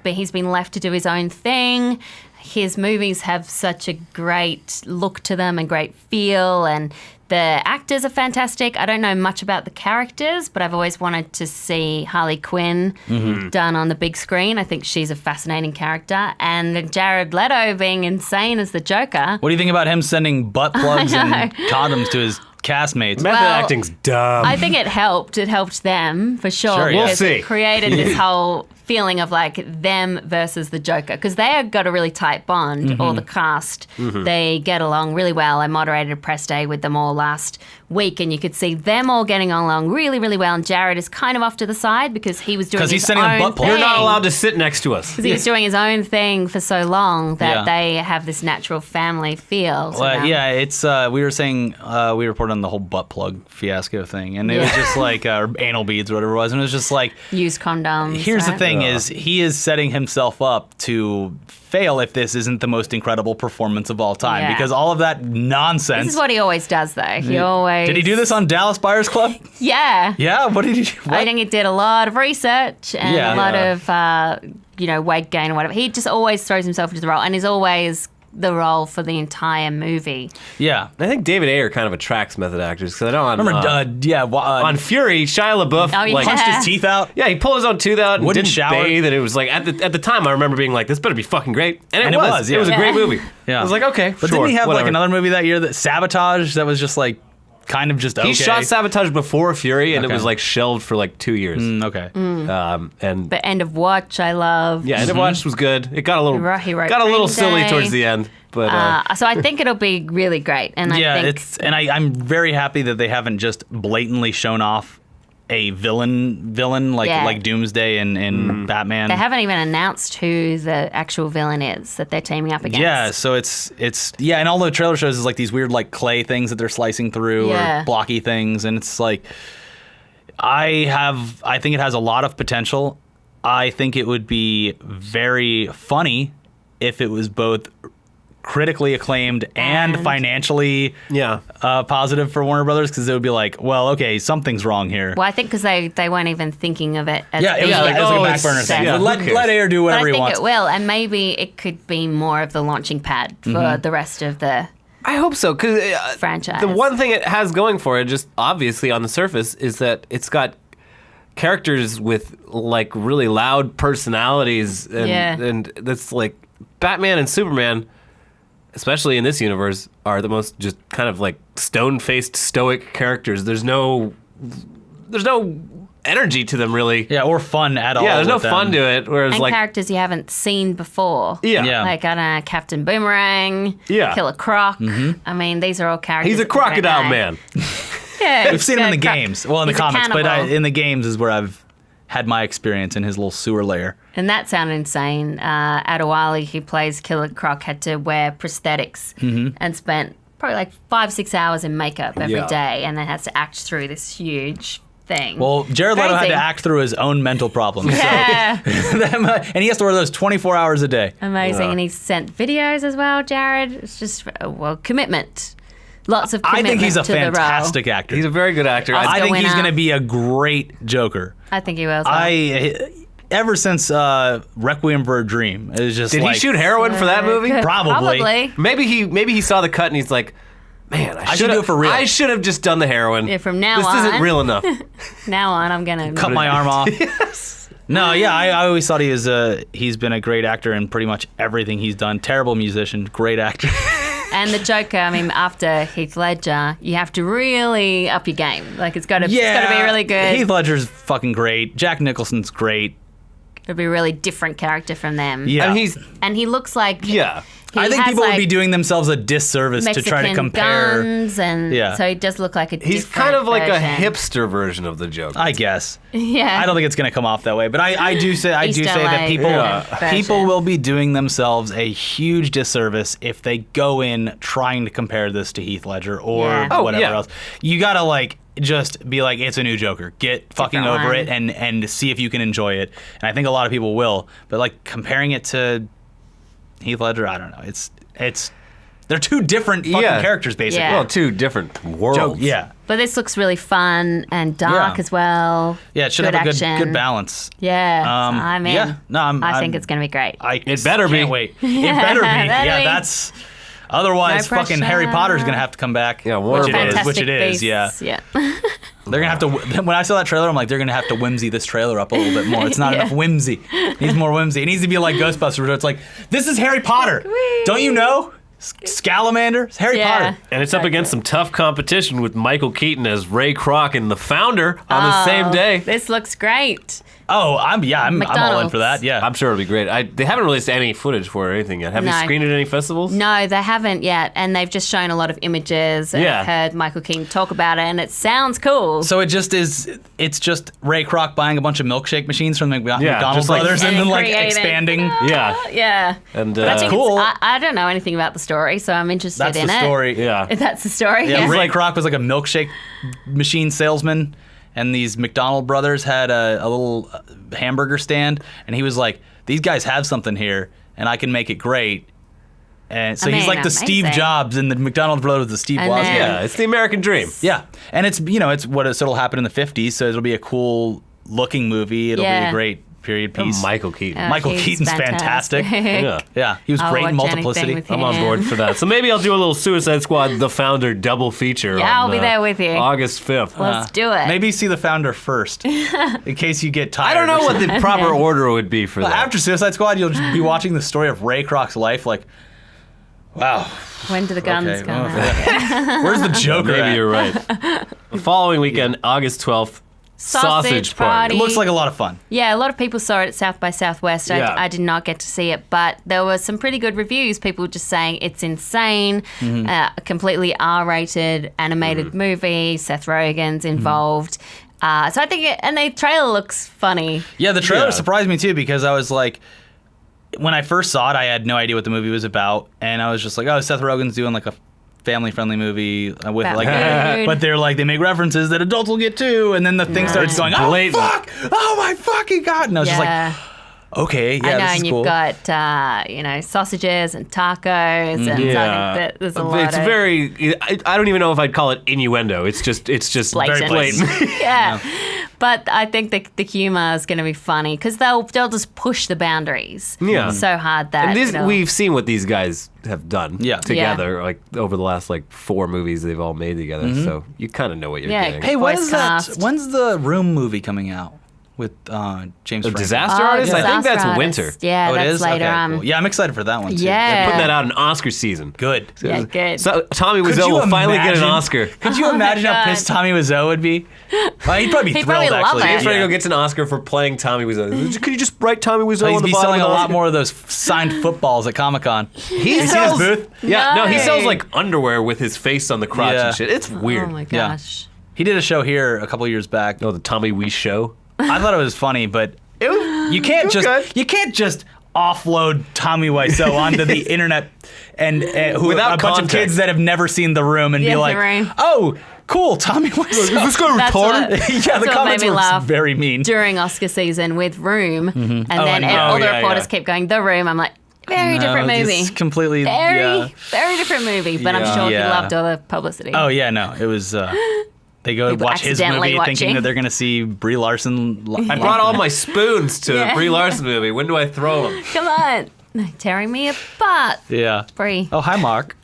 he's been left to do his own thing. His movies have such a great look to them and great feel, and the actors are fantastic. I don't know much about the characters, but I've always wanted to see Harley Quinn done on the big screen. I think she's a fascinating character. And then Jared Leto being insane as the Joker. What do you think about him sending butt plugs I and know. condoms to his castmates? Method Well, acting's dumb. I think it helped. It helped them for sure. Sure, yeah. because We'll see. It created this whole feeling of like them versus the Joker because they have got a really tight bond. All the cast, they get along really well. I moderated a press day with them all last week, and you could see them all getting along really, really well. And Jared is kind of off to the side because he was doing 'Cause he's his sending them own butt plugs. You're not thing. allowed to sit next to us. Because he was doing his own thing for so long that Yeah. they have this natural family feel. to Well, them. yeah, it's we were saying we reported on the whole butt plug fiasco thing, and it was Yeah. just like anal beads or whatever it was, and it was just like, Used condoms. here's the right? thing: is he is setting himself up to fail if this isn't the most incredible performance of all time Yeah. because all of that nonsense. This is what he always does, though. He always. Did he do this on Dallas Buyers Club? Yeah. Yeah. What did he? What? I think he did a lot of research and Yeah. a lot of, weight gain or whatever. He just always throws himself into the role and is always the role for the entire movie. Yeah. I think David Ayer kind of attracts method actors because I know on, Remember? on Fury, Shia LaBeouf Oh, yeah. like punched his teeth out. yeah, he pulled his own tooth out and Wouldn't didn't shower. bathe, and it was like at the time I remember being like, this better be fucking great, and it And it was. was, yeah. It was a great movie. Yeah. I was like, okay, But sure, didn't he have whatever. like another movie that year that Sabotage that was just like kind of just okay? He shot Sabotage before Fury, and it Okay. was like shelved for like 2 years. Okay. And The End of Watch, I love. yeah, End of Watch was good. It got a little He wrote got a little Green silly Day. towards the end, but So I think it'll be really great. And Yeah, I think I'm very happy that they haven't just blatantly shown off a villain like Yeah. like Doomsday and Batman. they haven't even announced who the actual villain is that they're teaming up against. Yeah, so it's yeah, and all the trailer shows is like these weird like clay things that they're slicing through Yeah. or blocky things, and it's like I think it has a lot of potential. I think it would be very funny if it was both critically acclaimed and financially positive for Warner Brothers, because it would be like, well, okay, something's wrong here. Well, I think because they weren't even thinking of it as It was like a back burner thing. Yeah, Let Ayer do but I whatever he think wants. it will, and maybe it could be more of the launching pad for the rest of the I hope so, because franchise. the one thing it has going for it, just obviously on the surface, is that it's got characters with like really loud personalities, and that's like Batman and Superman, especially in this universe, are the most just kind of like stone-faced, stoic characters. There's no energy to them, really. Yeah, or fun at all. Yeah, there's no with them. fun to it. Whereas and like characters you haven't seen before. Yeah. Like, I don't know, Captain Boomerang, Yeah. Killer Croc. I mean, these are all characters. he's a that we don't crocodile know. man. Yeah, We've seen him in the Croc- games. Well, in the he's a comics, but cannibal. in the games is where I've had my experience in his little sewer lair. And that sounded insane. Adewale, who plays Killer Croc, had to wear prosthetics and spent probably like 5-6 hours in makeup every Yeah. day, and then has to act through this huge thing. Well, Jared Leto had Crazy. to act through his own mental problems. Yeah. And he has to wear those 24 hours a day. Amazing. Yeah. And he's sent videos as well, Jared. It's just, commitment. Lots of I commitment think he's a to the role. fantastic actor. He's a very good actor. Oscar I think he's winner. going to be a great Joker. I think he will as well. Ever since Requiem for a Dream, it was just Did like, he shoot heroin for that movie? Good. Probably. Maybe he saw the cut and he's like, man, I should do it for real. I should have just done the heroin. Yeah, from now this on. isn't real enough. Now on, I'm going to cut my arm off. No, yeah, I always thought he's been a great actor in pretty much everything he's done. Terrible musician, great actor. And the Joker, I mean, after Heath Ledger, you have to really up your game. Like, it's got to be really good. Heath Ledger's fucking great. Jack Nicholson's great. It'll be a really different character from them. Yeah. And he looks like... Yeah. he I think has, people would like, be doing themselves a disservice to try to Mexican compare. guns, and Yeah. so he does look like a He's different kind of like a version. hipster version of the Joker. I guess. Yeah. I don't think it's going to come off that way, but I do say East that LA people version. people will be doing themselves a huge disservice if they go in trying to compare this to Heath Ledger or Yeah. Oh, whatever yeah. else. You got to like just be like, it's a new Joker. Get fucking Different over one. it and see if you can enjoy it. And I think a lot of people will, but like comparing it to Heath Ledger, I don't know. It's they're two different fucking Yeah. characters basically. Yeah. Well, two different worlds. Yeah. But this looks really fun and dark Yeah. as well. Yeah, it should Good have a action. good balance. Yeah. So I'm in. yeah. No, I think I'm- it's going to be great. It better be. Can't wait. It better be. Better Yeah, be. that's. Otherwise, No fucking pressure. Harry Potter's gonna have to come back. Yeah, Warner which it is. Brothers. Which it is. Beasts. Yeah, Yeah. they're gonna have to. When I saw that trailer, I'm like, they're gonna have to whimsy this trailer up a little bit more. It's not Yeah. enough whimsy. It needs more whimsy. It needs to be like Ghostbusters, where it's like, this is Harry Potter. Don't you know? Scalamander, it's Harry Yeah. Potter. And it's up against some tough competition with Michael Keaton as Ray Kroc and the Founder on the same day. This looks great. Oh, I'm all in McDonald's. for that. Yeah. I'm sure it'll be great. They haven't released any footage for it or anything yet. Have they No. screened it at any festivals? No, they haven't yet, and they've just shown a lot of images. And Yeah. I've heard Michael Keaton talk about it, and it sounds cool. So it just is. It's just Ray Kroc buying a bunch of milkshake machines from the McDonald's just like- brothers, and then like Creating. expanding. Yeah. Yeah. And But I think cool. I don't know anything about the story, so I'm interested That's in the it. story. yeah. If that's the story. Yeah, Yeah. Ray Kroc was like a milkshake machine salesman, and these McDonald brothers had a little hamburger stand, and he was like, "These guys have something here, and I can make it great." And so I he's mean, like the Steve amazing. Jobs, and the McDonald brothers, the Steve And Wozniak. then- Yeah, it's the American dream. Yeah, and it's it'll happen in the 50s, so it'll be a cool looking movie. It'll be Yeah. a great period piece. Michael Keaton. Oh, Michael he's Keaton's fantastic. Yeah. Yeah, he was I'll great in watch anything Multiplicity. with I'm on him. board for that. So maybe I'll do a little Suicide Squad, The Founder double feature. Yeah, on, I'll be there with you. August 5th. Let's do it. Maybe see the Founder first, in case you get tired. I don't know or what the proper order would be for Well, that. after Suicide Squad, you'll just be watching the story of Ray Kroc's life. Like, wow, When do the guns okay, come well, out? where's the Joker Maybe at? you're right. The following weekend, August 12th, Sausage Party. It looks like a lot of fun. Yeah, a lot of people saw it at South by Southwest. Yeah. I did not get to see it, but there were some pretty good reviews. People just saying it's insane, a completely R-rated animated movie. Seth Rogen's involved. So I think and the trailer looks funny. Yeah, the trailer Yeah. surprised me too, because I was like, when I first saw it, I had no idea what the movie was about, and I was just like, oh, Seth Rogen's doing like a family-friendly movie with About like, food. but they're like they make references that adults will get too, and then the thing starts going, oh Blatant. fuck, oh my fucking god, and I was just Yeah. like, okay, yeah, I know, this is and cool. you've got sausages and tacos, and so I think that there's a lot It's of very. I don't even know if I'd call it innuendo. It's just blatant. very blatant. yeah. But I think the humor is going to be funny because they'll just push the boundaries Yeah. so hard that And it'll- we've seen what these guys have done Yeah. together, like over the last like 4 movies they've all made together. So you kind of know what you're Yeah. getting. Hey, Voice cast. when's the Room movie coming out with James A Franco? Disaster Oh, Artist? I think Disaster that's Artist. winter. Yeah, Oh, it that's is? later. Okay, cool. Yeah, I'm excited for that one too. Yeah. Putting that out in Oscar season. Good. Yeah, good. So Tommy Could Wiseau you will finally get an imagine- Oscar. Could you imagine how God. pissed Tommy Wiseau would be? Well, he'd probably be He'd thrilled, probably love actually. it. James Yeah. Franco gets an Oscar for playing Tommy Wiseau. Could you just write Tommy Wiseau He'd on the be bottom selling of a the lot Oscar? more of those signed footballs at Comic-Con. He You see sells his booth? Yeah, no, he No. sells like underwear with his face on the crotch Yeah. and shit. It's weird. Oh my Yeah. gosh. He did a show here a couple years back. Oh, the Tommy Wiseau. I thought it was funny, but you can't just offload Tommy Wiseau onto the internet and Without a bunch of context. kids that have never seen The Room and Yeah, be The like, Room. oh, cool, Tommy Wiseau. Is this guy That's retarded? what- yeah, the That's what comments made me were laugh. very mean. During Oscar season with Room, and Oh, then I know. all the Yeah, reporters yeah. keep going, The Room. I'm like, very different No, movie. it's completely, Very, yeah. very different movie, but I'm Yeah. sure Yeah. he loved all the publicity. Oh, yeah, no, it was, they go People watch his accidentally movie thinking watching. that they're going to see Brie Larson. I brought all my spoons to Yeah. the Brie Larson movie. When do I throw them? Come on. Tearing me apart. Yeah. Free. Oh, hi, Mark.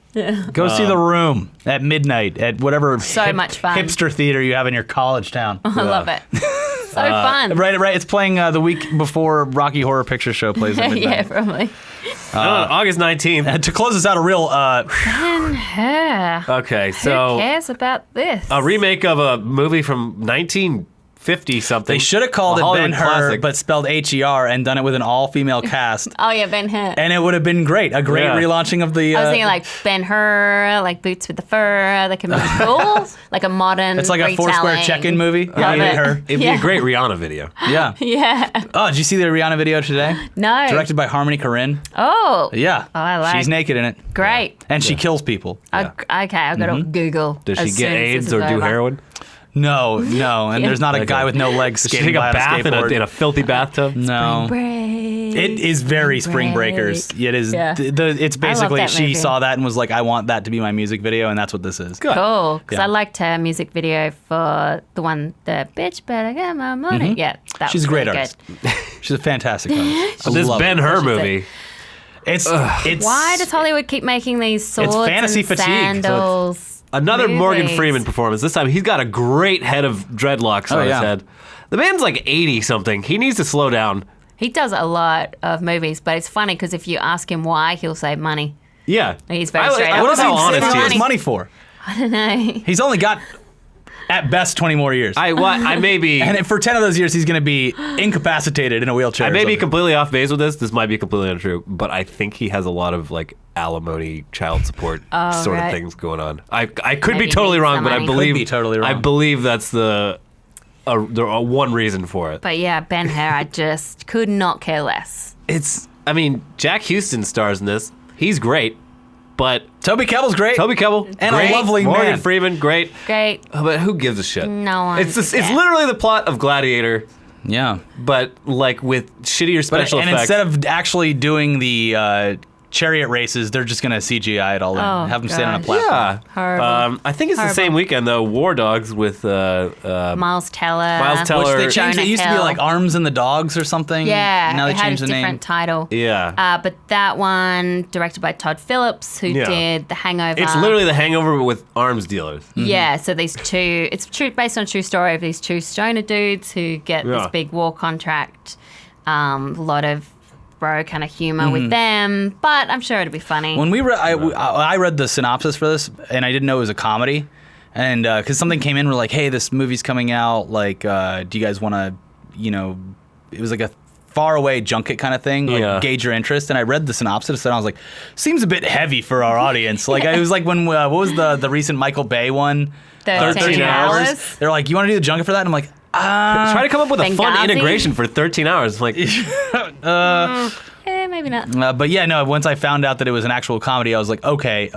Go see The Room at midnight at whatever So much fun. hipster theater you have in your college town. I love it. So fun. Right. It's playing the week before Rocky Horror Picture Show plays at midnight. yeah, probably. August 19th. And to close us out, a real Ben-Hur. Okay, Who so cares about this? a remake of a movie from 1950 something. they should have called A it Hollywood Ben-Hur, classic. but spelled H-E-R and done it with an all-female cast. Oh, yeah, Ben-Hur. And it would have been great. A great Yeah. relaunching of the... I was thinking like Ben-Hur, like Boots with the Fur. That could be cool. Like a modern it's like a Foursquare retelling. check-in movie. Love it. Her. It'd be Yeah. a great Rihanna video. Yeah. Yeah. Oh, did you see the Rihanna video today? No. Directed by Harmony Korine. Oh. Yeah. Oh, I like- She's naked in it. Great. And she kills people. Okay, I've got to Google. Does she as get soon as AIDS this or is do over. heroin? No. And there's not a Okay. guy with no legs Does she skating take by a on bath skateboard. in a filthy bathtub? No. Break. It is very Spring Break. Breakers. It is. Yeah. It's basically that she movie. saw that and was like, I want that to be my music video, and that's what this is. Good. Cool, because Yeah. I liked her music video for the one, the bitch better get my money. Yeah, that She's was a great really artist. good. She's a fantastic artist. I This love it. Ben-Hur She's movie. It's Why does Hollywood keep making these swords fantasy and fatigue, so it's sandals? Another Morgan movies? Freeman performance. This time he's got a great head of dreadlocks on yeah. his head. The man's like 80 something. He needs to slow down. He does a lot of movies, but it's funny because if you ask him why, he'll say money. Yeah. He's very I straight up. love What does how he honest save he all is. his money for? I don't know. He's only got, at best, 20 more years. I may be and for 10 of those years, he's going to be incapacitated in a wheelchair. I or may be something. completely off base with this. This might be completely untrue, but I think he has a lot of like alimony, child support sort of right. things going on. I could Maybe be totally needs wrong, some but I money. believe Could be totally wrong. I believe that's the one reason for it. But yeah, Ben-Hur, I just could not care less. I mean, Jack Houston stars in this. He's great, but Toby Kebbell's great. Toby Kebbell, And a great. lovely Morgan man. Freeman, great. Great. But who gives a shit? No one It's gives. literally the plot of Gladiator, Yeah. but like with shittier special and effects. instead of actually doing the chariot races, they're just going to CGI it all in. Oh, Have them stand on a gosh. platform. yeah, Horrible. I think it's the Horrible. same weekend though. War Dogs with Miles Teller. Miles Teller. Which they Or changed. It Jonah used to be Hill. like Arms and the Dogs or something. Yeah, Now they it had a changed the different name. title. Yeah. But that one, directed by Todd Phillips, who Yeah. did The Hangover. It's literally The Hangover but with arms dealers. Yeah, so these two, it's based on a true story of these two stoner dudes who get Yeah. this big war contract. A lot of bro kind of humor with them, but I'm sure it'll be funny. When we I read the synopsis for this, and I didn't know it was a comedy, and because something came in, we're like, hey, this movie's coming out. Like, do you guys want to, it was like a far away junket kind of thing, like Yeah. gauge your interest. And I read the synopsis, and I was like, seems a bit heavy for our audience. Like, it was like when what was the recent Michael Bay one? 13 hours. They're like, you want to do the junket for that? And I'm like, Try to come up with a fun Benghazi? integration for 13 hours. Like, Maybe maybe not. But yeah, no. Once I found out that it was an actual comedy, I was like, okay,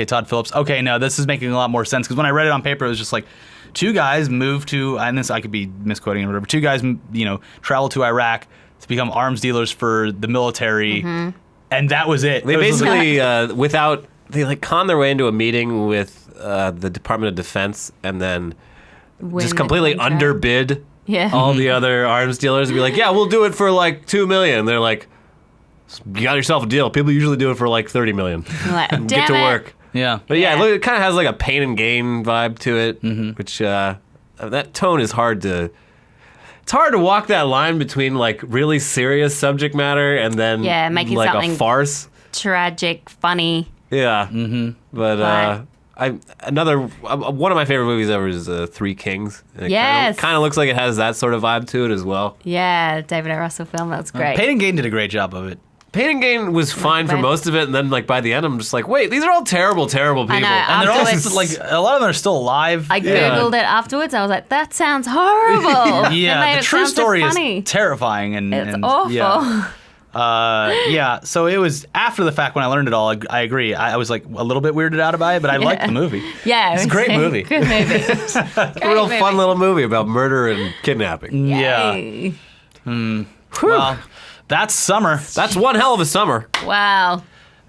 Todd Phillips. Okay, no, this is making a lot more sense because when I read it on paper, it was just like two guys move to, and this I could be misquoting or whatever. Two guys, travel to Iraq to become arms dealers for the military, and that was it. They basically, they con their way into a meeting with the Department of Defense, and then just completely underbid all the other arms dealers and be like, yeah, we'll do it for like $2 million. And they're like, you got yourself a deal. People usually do it for like $30 million. Like, Get to work. Yeah. But it kind of has like a pain and gain vibe to it, which that tone is hard to. It's hard to walk that line between like really serious subject matter and then making like something a farce, tragic, funny. Yeah. But one of my favorite movies ever is Three Kings. And it kind of looks like it has that sort of vibe to it as well. Yeah, David O. Russell film. That was great. Pain and Gain did a great job of it. Pain and Gain was fine for most of it, and then like by the end, I'm just like, wait, these are all terrible, terrible people. I know, And they're all like a lot of them are still alive. I googled it afterwards. I was like, that sounds horrible. Yeah, the true story is terrifying and it's awful. So it was after the fact when I learned it all. I agree. I was like a little bit weirded out by it, but I liked the movie. Yeah, it's a great movie. Good movie. It's a real fun little movie about murder and kidnapping. Yay. Yeah. Well, that's summer. That's one hell of a summer. Wow.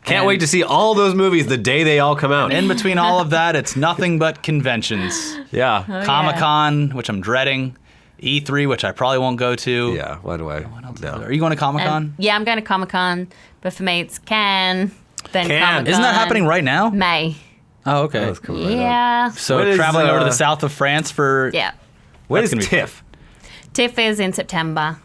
Can't wait to see all those movies the day they all come out. In between all of that, it's nothing but conventions. Yeah. Comic-Con, which I'm dreading. E3, which I probably won't go to. Yeah, why do I? No. Are you going to Comic-Con? I'm going to Comic-Con, but for me it's Cannes, then Cannes. Comic-Con. Isn't that happening right now? May. Oh, okay. That's coming right up. Yeah. So When is, traveling over to the south of France for... Yeah. When is That's gonna be TIFF? TIFF is in September,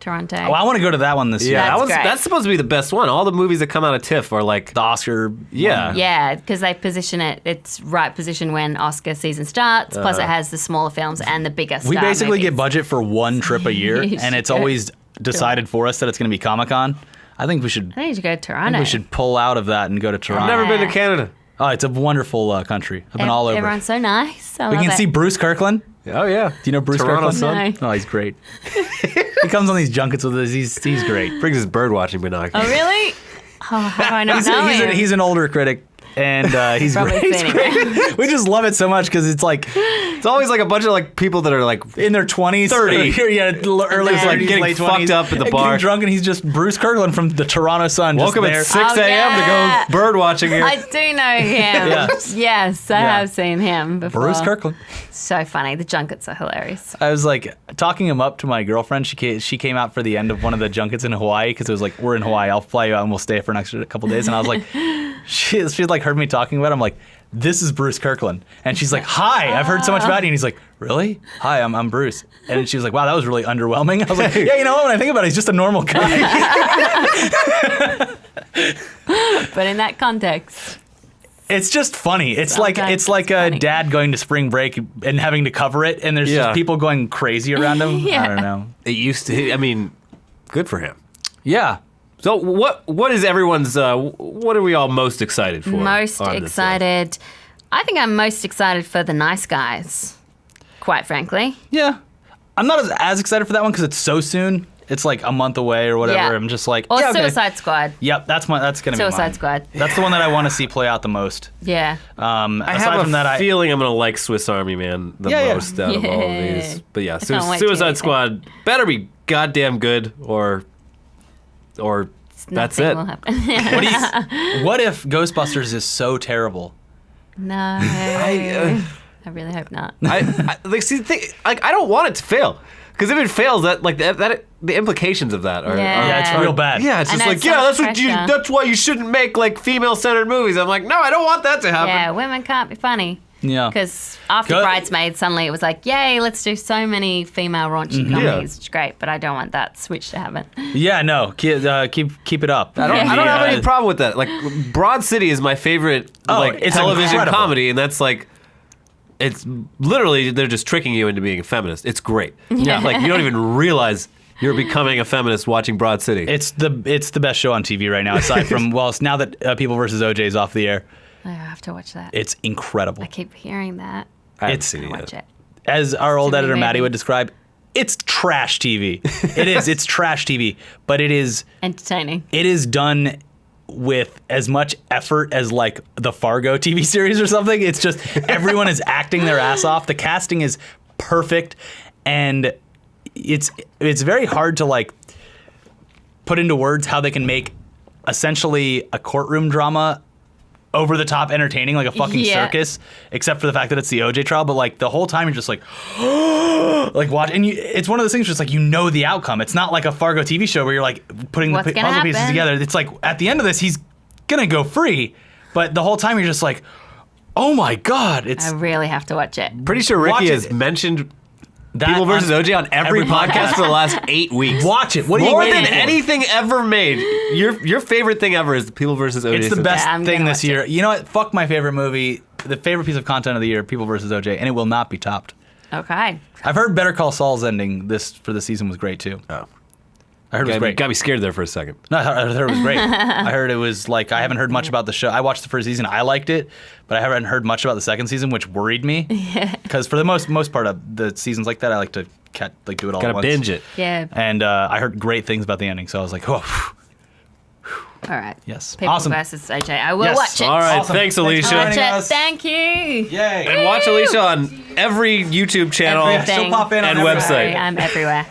Toronto. Oh, I want to go to that one this year. Yeah, That's great. that's supposed to be the best one. All the movies that come out of TIFF are like The Oscar... Yeah. Yeah, because they position it, it's right position when Oscar season starts, plus it has the smaller films and the bigger We star basically movies. get budget for one trip a year, and it's always decided for us that it's going to be Comic-Con. I think we should... I think you should go to Toronto. We should pull out of that and go to Toronto. I've never been to Canada. Oh, it's a wonderful country. I've been all over. Everyone's so nice. I We love can it. see Bruce Kirkland. Oh yeah. Do you know Bruce Toronto Kirkland? Sun? Oh, he's great. He comes on these junkets with us. He's great. Brings his bird watching binoculars. Oh, really? Oh, how do I not know him? He's an older critic, and he's Probably great. He's seen great. We just love it so much because it's like It's always like a bunch of like people that are like in their 20s, 30. early Just, like, 30s, getting late fucked 20s, up at the and bar. getting drunk, and he's just Bruce Kirkland from the Toronto Sun. woke just up there. at 6 Oh, a.m. yeah. to go bird watching here. I do know him. Yeah. Yes, I Yeah. have seen him before. Bruce Kirkland. So funny. The junkets are hilarious. I was like talking him up to my girlfriend. She came out for the end of one of the junkets in Hawaii because it was like, we're in Hawaii. I'll fly you out and we'll stay for an extra couple days. And I was like, she like heard me talking about it. I'm like, this is Bruce Kirkland. And she's like, hi, I've heard so much about you. And he's like, really? Hi, I'm Bruce. And she was like, wow, that was really underwhelming. I was like, yeah, you know what? When I think about it, he's just a normal guy. But in that context, It's just funny. It's Sometimes it's like it's a funny. dad going to spring break and having to cover it. And there's Yeah. just people going crazy around him. Yeah. I don't know. It used to. I mean, good for him. Yeah. So what is everyone's? What are we all most excited for? most on this list? excited. I think I'm most excited for The Nice Guys, quite frankly. Yeah. I'm not as excited for that one because it's so soon. It's like a month away or whatever. Yeah. I'm just like, Or yeah, okay. Suicide Squad. Yep, that's gonna be mine. Suicide Squad. That's the one that I want to see play out the most. Yeah. I Aside have from that, feeling I'm gonna like Swiss Army Man the Yeah, yeah. most out of all of Yeah. these. But yeah, can't wait to hear Suicide it. Squad better be goddamn good, or that's Nothing it. will happen. what if Ghostbusters is so terrible? No. I really hope not. I like see the thing, like I don't want it to fail, because if it fails, that the implications of that are Yeah. Yeah, it's real bad. yeah, it's I just know, like it's so much pressure. that's why you shouldn't make like female-centered movies. I'm like, no, I don't want that to happen. Yeah, women can't be funny. Yeah. Because after Good. Bridesmaids, suddenly it was like, yay, let's do so many female raunchy comedies. It's great, but I don't want that switch to happen. Yeah, no. Keep it up. I don't have any problem with that. Like, Broad City is my favorite it's television incredible. comedy, and that's like, it's literally they're just tricking you into being a feminist. It's great. Yeah. Like you don't even realize you're becoming a feminist watching Broad City. It's the best show on TV right now. Aside from now that People vs. OJ is off the air, I have to watch that. it's incredible. I keep hearing that. I haven't it's- seen it Watch yet. it. As our old Silly editor Maddie baby. would describe, it's trash TV. It is. It's trash TV, but it is Entertaining. It is done with as much effort as like the Fargo TV series or something. It's just everyone is acting their ass off. The casting is perfect, and it's very hard to like put into words how they can make essentially a courtroom drama over the top entertaining, like a fucking circus, except for the fact that it's the OJ trial. But like the whole time you're just like, like watch, and it's one of those things just like you know the outcome. It's not like a Fargo TV show where you're like putting the puzzle pieces together. It's like at the end of this he's gonna go free, but the whole time you're just like, oh my god, I really have to watch it. Pretty sure Ricky has mentioned People vs. OJ on every podcast for the last 8 weeks. Watch it. What are you More waiting than for? anything ever made. Your favorite thing ever is People vs. OJ. It's the best thing this year. it. You know what? Fuck my favorite movie. The favorite piece of content of the year, People vs. OJ, and it will not be topped. Okay. I've heard Better Call Saul's ending for the season was great too. Oh. I heard it was great. Got me scared there for a second. No, I heard it was great. I heard it was like, I haven't heard much about the show. I watched the first season. I liked it, but I haven't heard much about the second season, which worried me. Because for the most part of the seasons like that, I like to do it all at once. Gotta binge it. Yeah. And I heard great things about the ending, so I was like, oh. All right. Yes. People Awesome. versus OJ. I will Yes. watch it. All right, Awesome. thanks, Thanks for Alicia. I'll watch joining it. us. Thank you. Yay. And watch Alicia on every YouTube channel Everything. She'll pop in on and every- website. I'm everywhere.